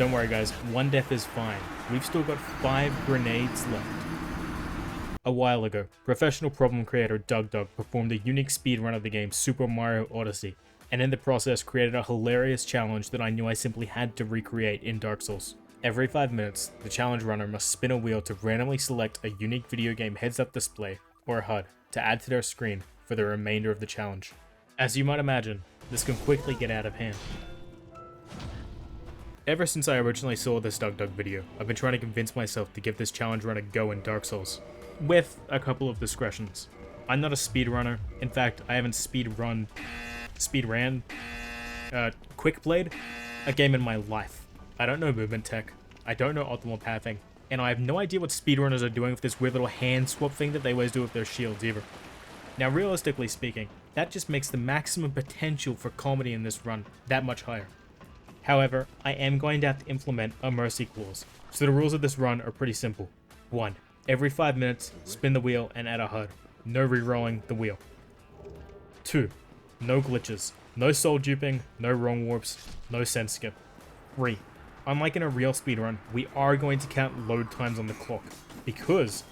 Don't worry guys, one death is fine. We've still got 5 grenades left. A while ago, professional problem creator DougDoug performed a unique speedrun of the game Super Mario Odyssey, and in the process created a hilarious challenge that I knew I simply had to recreate in Dark Souls. Every 5 minutes, the challenge runner must spin a wheel to randomly select a unique video game heads-up display, or HUD, to add to their screen for the remainder of the challenge. As you might imagine, this can quickly get out of hand. Ever since I originally saw this DougDoug video, I've been trying to convince myself to give this challenge run a go in Dark Souls, with a couple of discretions. I'm not a speedrunner. In fact, I haven't speedran, quick played a game in my life. I don't know movement tech, I don't know optimal pathing, and I have no idea what speedrunners are doing with this weird little hand swap thing that they always do with their shields either. Now realistically speaking, that just makes the maximum potential for comedy in this run that much higher. However, I am going to have to implement a mercy clause, so the rules of this run are pretty simple. 1. Every 5 minutes, spin the wheel and add a HUD. No rerolling the wheel. 2. No glitches. No soul duping, no wrong warps, no sense skip. 3. Unlike in a real speedrun, we are going to count load times on the clock, because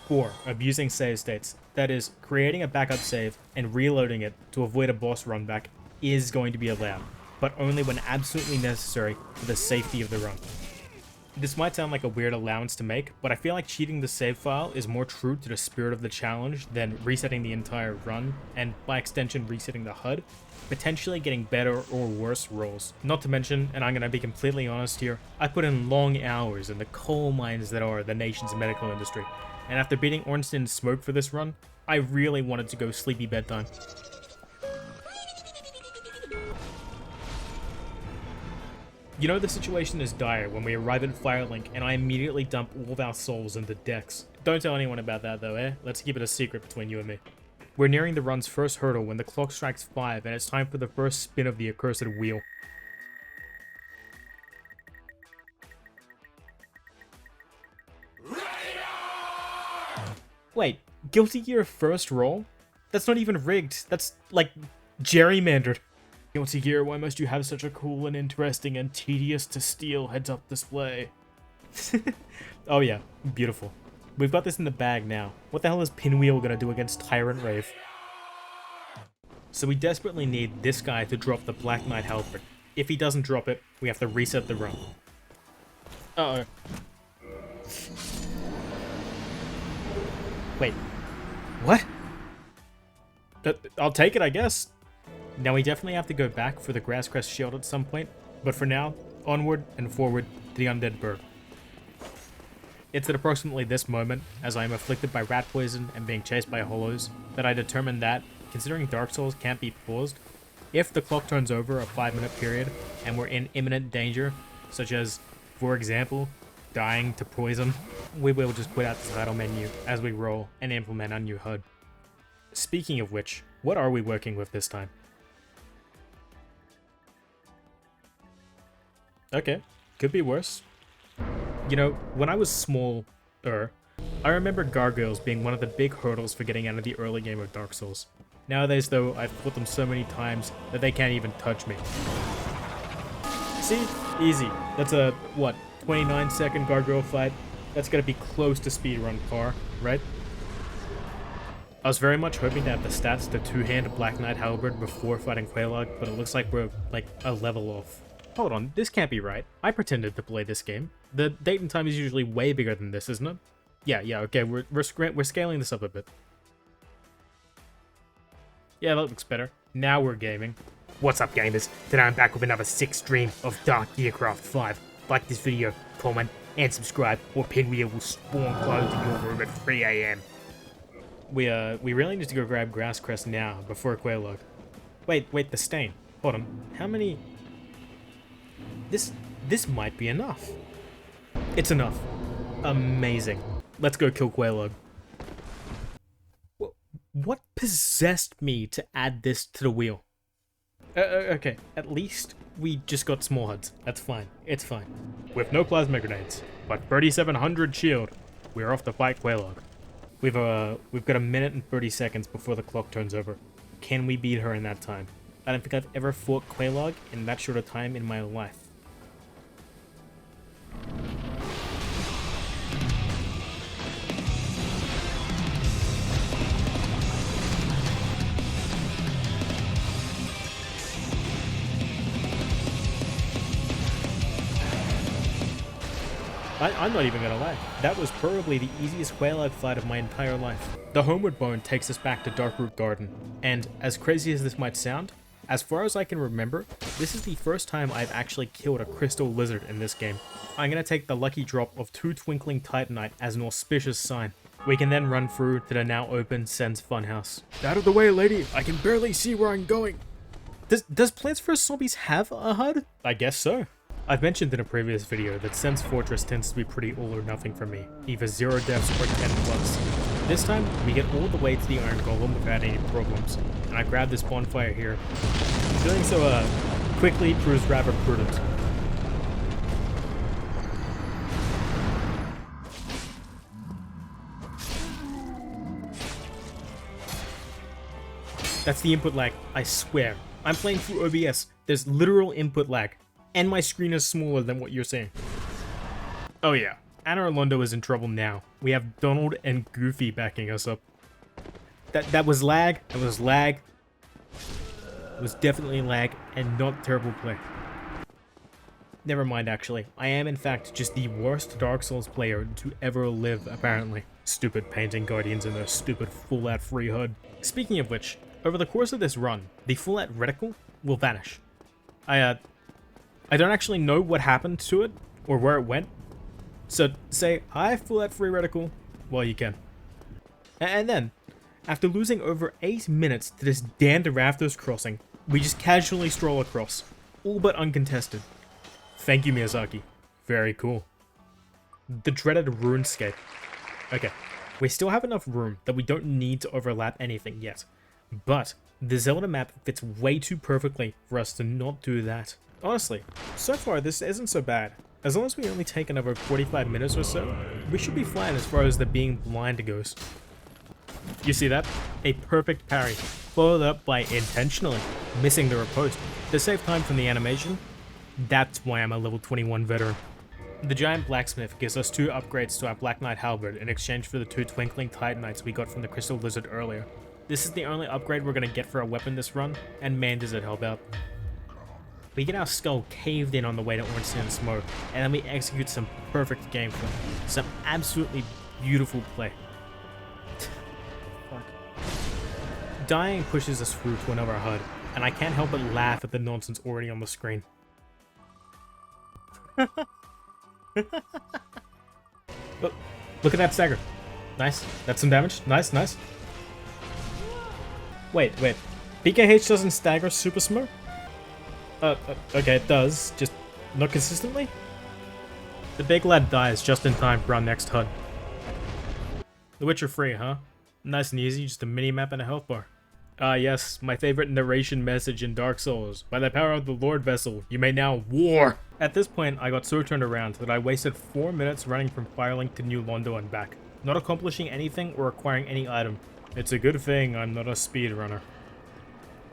4. Abusing save states, that is, creating a backup save and reloading it to avoid a boss run back is going to be allowed, but only when absolutely necessary for the safety of the run. This might sound like a weird allowance to make, but I feel like cheating the save file is more true to the spirit of the challenge than resetting the entire run, and by extension resetting the HUD, potentially getting better or worse rolls. Not to mention, and I'm gonna be completely honest here, I put in long hours in the coal mines that are the nation's medical industry, and after beating Ornstein's smoke for this run, I really wanted to go sleepy bedtime. You know the situation is dire when we arrive at Firelink and I immediately dump all of our souls into Dex. Don't tell anyone about that though, eh? Let's keep it a secret between you and me. We're nearing the run's first hurdle when the clock strikes 5 and it's time for the first spin of the accursed wheel. Wait, Guilty Gear first roll? That's not even rigged, that's like gerrymandered. Guilty Gear, why must you have such a cool and interesting and tedious to steal heads-up display? Oh yeah, beautiful. We've got this in the bag now. What the hell is Pinwheel gonna do against Tyrant Rave? So we desperately need this guy to drop the Black Knight Halberd. If he doesn't drop it, we have to reset the run. Uh-oh. Wait. What? I'll take it, I guess. Now we definitely have to go back for the Grasscrest shield at some point, but for now, onward and forward to the Undead Burg. It's at approximately this moment, as I am afflicted by rat poison and being chased by hollows, that I determined that, considering Dark Souls can't be paused, if the clock turns over a 5-minute period and we're in imminent danger, such as, for example, dying to poison, we will just quit out the title menu as we roll and implement a new HUD. Speaking of which, what are we working with this time? Okay, could be worse. You know, when I was smaller, I remember gargoyles being one of the big hurdles for getting out of the early game of Dark Souls. Nowadays though, I've fought them so many times that they can't even touch me. See? Easy. That's a, what, 29-second gargoyle fight? That's gonna be close to speedrun par, right? I was very much hoping to have the stats to two-hand Black Knight Halberd before fighting Quelaag, but it looks like we're, like, a level off. Hold on, this can't be right. I pretended to play this game. The date and time is usually way bigger than this, isn't it? Yeah, okay, we're scaling this up a bit. Yeah, that looks better. Now we're gaming. What's up, gamers? Today I'm back with another sick stream of Dark Gearcraft 5. Like this video, comment, and subscribe, or Pinwheel will spawn close in your room at 3 AM. We really need to go grab Grasscrest now, before Quelaag. Wait, the stain. Hold on, how many... This might be enough. It's enough. Amazing. Let's go kill Quelaag. What possessed me to add this to the wheel? Okay, at least we just got small HUDs. That's fine. It's fine. With no plasma grenades, but 3700 shield, we're off to fight Quelaag. We've got a minute and 30 seconds before the clock turns over. Can we beat her in that time? I don't think I've ever fought Quelaag in that short a time in my life. I'm not even gonna lie, that was probably the easiest whale I've fought of my entire life. The homeward bone takes us back to Darkroot Garden, and as crazy as this might sound, as far as I can remember, this is the first time I've actually killed a crystal lizard in this game. I'm gonna take the lucky drop of 2 twinkling titanite as an auspicious sign. We can then run through to the now open Sen's funhouse. Out of the way, lady! I can barely see where I'm going! Does Plants vs. Zombies have a HUD? I guess so. I've mentioned in a previous video that Sen's Fortress tends to be pretty all or nothing for me, either 0 deaths or 10 plus. This time, we get all the way to the Iron Golem without any problems, and I grab this bonfire here. Doing so quickly proves rather prudent. That's the input lag, I swear. I'm playing through OBS, there's literal input lag, and my screen is smaller than what you're seeing. Oh yeah, Anna Orlando is in trouble now. We have Donald and Goofy backing us up. That was lag, that was lag. It was definitely lag, and not terrible play. Never mind actually, I am in fact just the worst Dark Souls player to ever live apparently. Stupid painting guardians and their stupid full-out free HUD. Speaking of which, over the course of this run, the full-out reticle will vanish. I don't actually know what happened to it, or where it went. So say, hi full-out free reticle, while you can. And then, after losing over 8 minutes to this damned Rafters crossing, we just casually stroll across, all but uncontested. Thank you, Miyazaki. Very cool. The dreaded RuneScape. Okay, we still have enough room that we don't need to overlap anything yet. But the Zelda map fits way too perfectly for us to not do that. Honestly, so far this isn't so bad. As long as we only take another 45 minutes or so, we should be fine as far as the being blind goes. You see that? A perfect parry, followed up by intentionally missing the riposte to save time from the animation. That's why I'm a level 21 veteran. The giant blacksmith gives us 2 upgrades to our Black Knight halberd in exchange for the 2 twinkling titanites we got from the crystal lizard earlier. This is the only upgrade we're gonna get for our weapon this run, and man does it help out. We get our skull caved in on the way to Orange Sand Smoke, and then we execute some perfect gameplay. Some absolutely beautiful play. Fuck. Dying pushes us through to another HUD, and I can't help but laugh at the nonsense already on the screen. Look at that stagger. Nice. That's some damage. Nice, nice. Wait. PKH doesn't stagger super smoke? Okay, it does. Just not consistently? The big lad dies just in time for our next HUD. The Witcher 3, huh? Nice and easy, just a mini-map and a health bar. Ah yes, my favorite narration message in Dark Souls. By the power of the Lord Vessel, you may now war! At this point, I got so turned around that I wasted 4 minutes running from Firelink to New Londo and back, not accomplishing anything or acquiring any item. It's a good thing I'm not a speedrunner.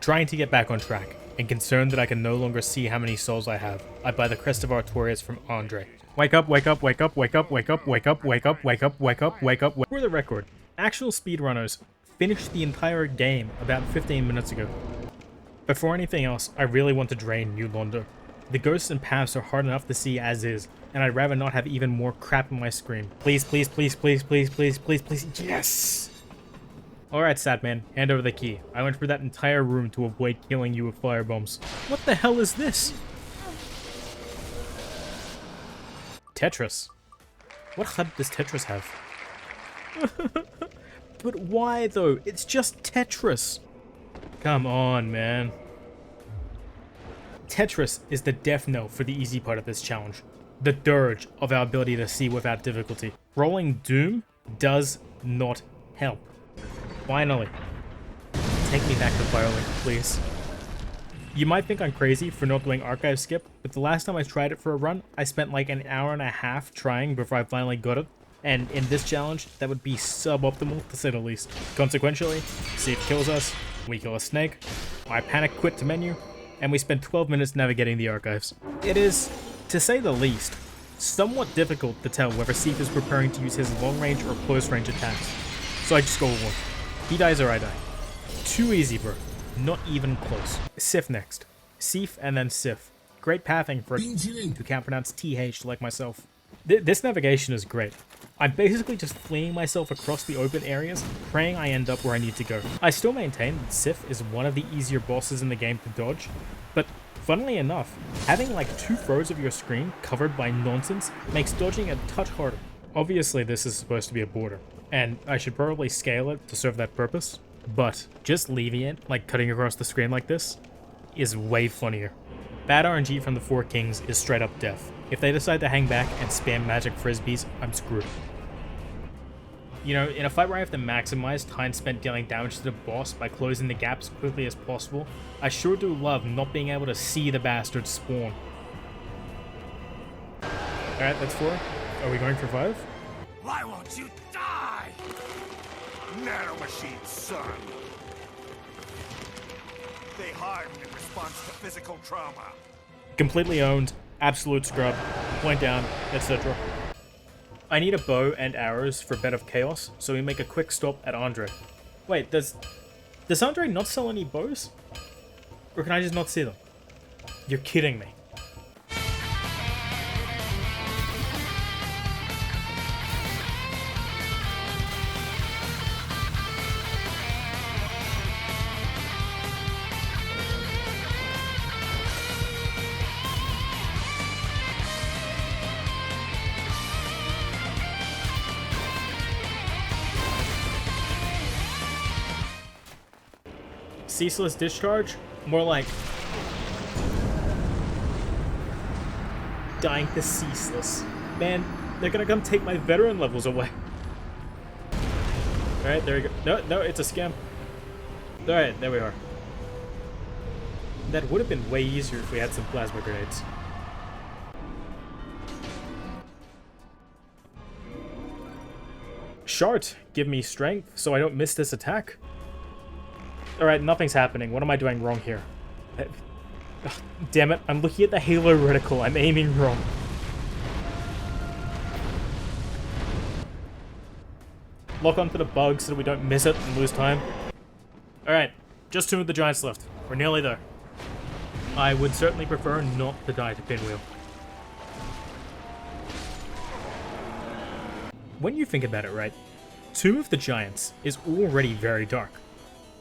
Trying to get back on track, and concerned that I can no longer see how many souls I have, I buy the Crest of Artorias from Andre. Wake up, wake up, wake up, wake up, wake up, wake up, wake up, wake up, wake up, wake up. For the record, actual speedrunners finished the entire game about 15 minutes ago. Before anything else, I really want to drain New Londo. The ghosts and paths are hard enough to see as is, and I'd rather not have even more crap on my screen. Please, please, please, please, please, please, please, please, yes! Alright, Satman, hand over the key. I went through that entire room to avoid killing you with firebombs. What the hell is this? Tetris. What HUD does Tetris have? But why though? It's just Tetris. Come on, man. Tetris is the death knell for the easy part of this challenge. The dirge of our ability to see without difficulty. Rolling Doom does not help. Finally. Take me back to Firelink, please. You might think I'm crazy for not doing archive skip, but the last time I tried it for a run, I spent like an hour and a half trying before I finally got it. And in this challenge, that would be suboptimal to say the least. Consequentially, Steve kills us, we kill a snake, I panic quit to menu, and we spend 12 minutes navigating the archives. It is, to say the least, somewhat difficult to tell whether Steve is preparing to use his long-range or close-range attacks. So I just go with one. He dies or I die. Too easy, bro. Not even close. Sif next. Sif and then Sif. Great pathing for who can't pronounce TH like myself. This navigation is great. I'm basically just fleeing myself across the open areas, praying I end up where I need to go. I still maintain that Sif is one of the easier bosses in the game to dodge, but funnily enough, having like 2/3 of your screen covered by nonsense makes dodging a touch harder. Obviously this is supposed to be a border, and I should probably scale it to serve that purpose, but just leaving it, like cutting across the screen like this, is way funnier. Bad RNG from the 4 Kings is straight up death. If they decide to hang back and spam magic frisbees, I'm screwed. You know, in a fight where I have to maximize time spent dealing damage to the boss by closing the gap as quickly as possible, I sure do love not being able to see the bastard spawn. Alright, that's 4. Are we going for 5? Why won't you die? Nanomachine, son. They harden in response to physical trauma. Completely owned, absolute scrub, point down, etc. I need a bow and arrows for Bed of Chaos, so we make a quick stop at Andre. Wait, does Andre not sell any bows? Or can I just not see them? You're kidding me. Ceaseless discharge? More like dying to ceaseless. Man, they're gonna come take my veteran levels away. Alright, there we go. No, it's a scam. Alright, there we are. That would have been way easier if we had some plasma grenades. Shart, give me strength so I don't miss this attack. Alright, nothing's happening. What am I doing wrong here? Ugh, damn it, I'm looking at the Halo reticle. I'm aiming wrong. Lock onto the bug so that we don't miss it and lose time. Alright, just 2 of the giants left. We're nearly there. I would certainly prefer not to die to Pinwheel. When you think about it, right, Tomb of the Giants is already very dark.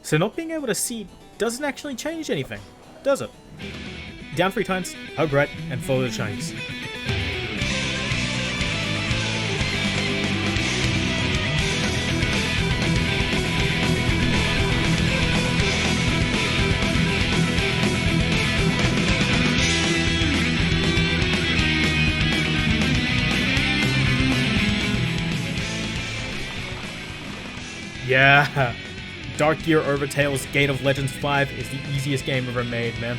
So not being able to see doesn't actually change anything, does it? Down 3 times, hug right, and follow the shinies. Yeah! Dark Gear Overtail's Gate of Legends 5 is the easiest game ever made, man.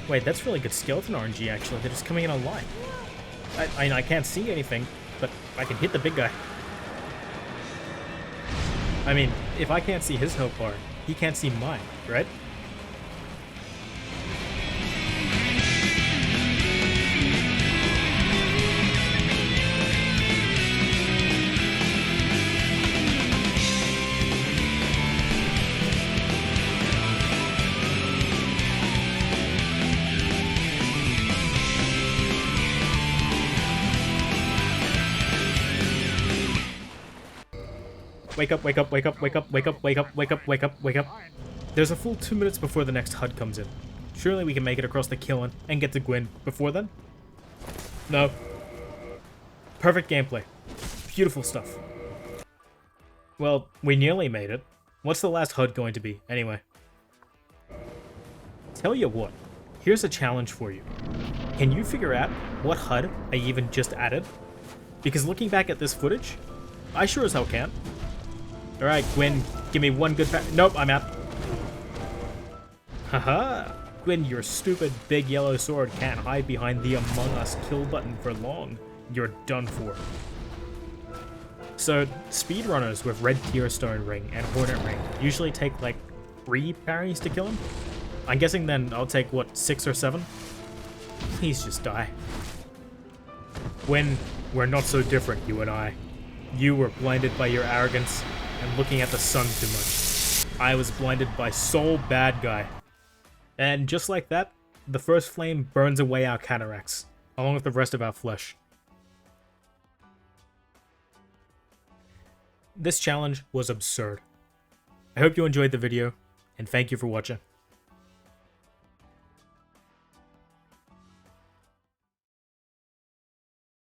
Wait, that's really good skeleton RNG, actually. They're just coming in online. I can't see anything, but I can hit the big guy. I mean, if I can't see his health bar, he can't see mine, right? Wake up, wake up, wake up, wake up, wake up, wake up, wake up, wake up, wake up. There's a full 2 minutes before the next HUD comes in. Surely we can make it across the Kiln and get to Gwyn before then? No. Perfect gameplay. Beautiful stuff. Well, we nearly made it. What's the last HUD going to be, anyway? Tell you what, here's a challenge for you. Can you figure out what HUD I even just added? Because looking back at this footage, I sure as hell can. Alright, Gwen, give me one good nope, I'm out. Haha! Gwen, your stupid big yellow sword can't hide behind the Among Us kill button for long. You're done for. So, speedrunners with Red Tearstone Ring and Hornet Ring usually take like 3 parries to kill him. I'm guessing then I'll take, what, 6 or 7? Please just die. Gwen, we're not so different, you and I. You were blinded by your arrogance and looking at the sun too much. I was blinded by Soul Bad Guy. And just like that, the first flame burns away our cataracts, along with the rest of our flesh. This challenge was absurd. I hope you enjoyed the video, and thank you for watching.